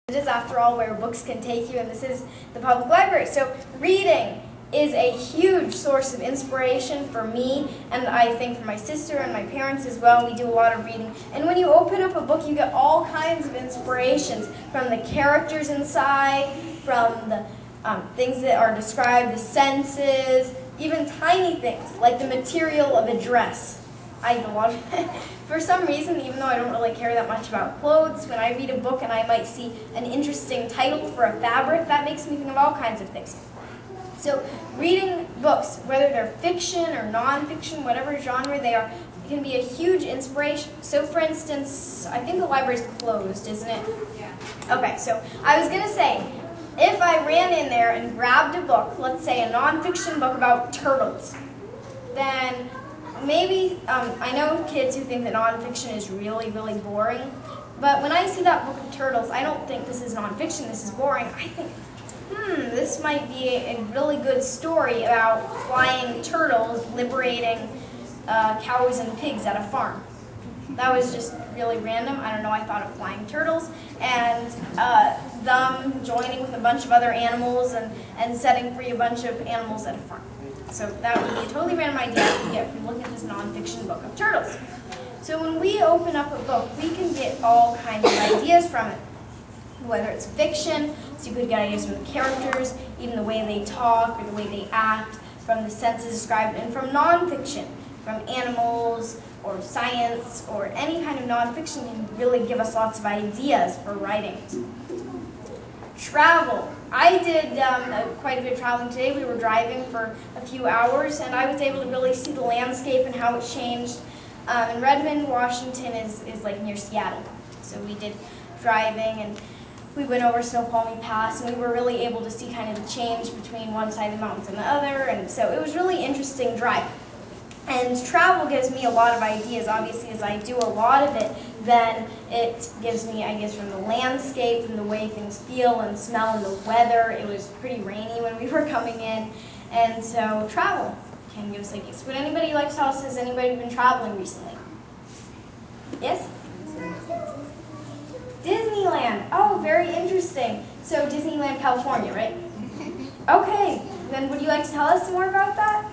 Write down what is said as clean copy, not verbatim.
It is, after all, where books can take you, and this is the public library. So reading is a huge source of inspiration for me, and I think for my sister and my parents as well. We do a lot of reading. And when you open up a book, you get all kinds of inspirations from the characters inside, from the things that are described, the senses, even tiny things like the material of a dress. I love it. For some reason, even though I don't really care that much about clothes, when I read a book and I might see an interesting title for a fabric, that makes me think of all kinds of things. So reading books, whether they're fiction or nonfiction, whatever genre they are, can be a huge inspiration. So for instance, I think the library's closed, isn't it? Yeah. Okay, so I was going to say, if I ran in there and grabbed a book, let's say a nonfiction book about turtles, then maybe, I know kids who think that nonfiction is really, really boring, but when I see that book of turtles, I don't think this is nonfiction, this is boring. I think, this might be a really good story about flying turtles liberating cows and pigs at a farm. That was just really random. I don't know, I thought of flying turtles and them joining with a bunch of other animals and setting free a bunch of animals at a farm. So that would be a totally random idea you get from looking at this nonfiction book of turtles. So when we open up a book, we can get all kinds of ideas from it. Whether it's fiction, so you could get ideas from the characters, even the way they talk or the way they act, from the senses described, and from nonfiction, from animals or science or any kind of nonfiction can really give us lots of ideas for writing. Travel. I did quite a bit of traveling today. We were driving for a few hours, and I was able to really see the landscape and how it changed. And Redmond, Washington is like near Seattle. So we did driving, and we went over Snoqualmie Pass, and we were really able to see kind of the change between one side of the mountains and the other, and so it was really interesting drive. And travel gives me a lot of ideas. Obviously, as I do a lot of it, then it gives me ideas from the landscape, from the way things feel and smell, and the weather. It was pretty rainy when we were coming in, and so travel can give us ideas. Would anybody like to tell us, has anybody been traveling recently? Yes? Disneyland. Oh, very interesting. So Disneyland, California, right? Okay. Then would you like to tell us more about that?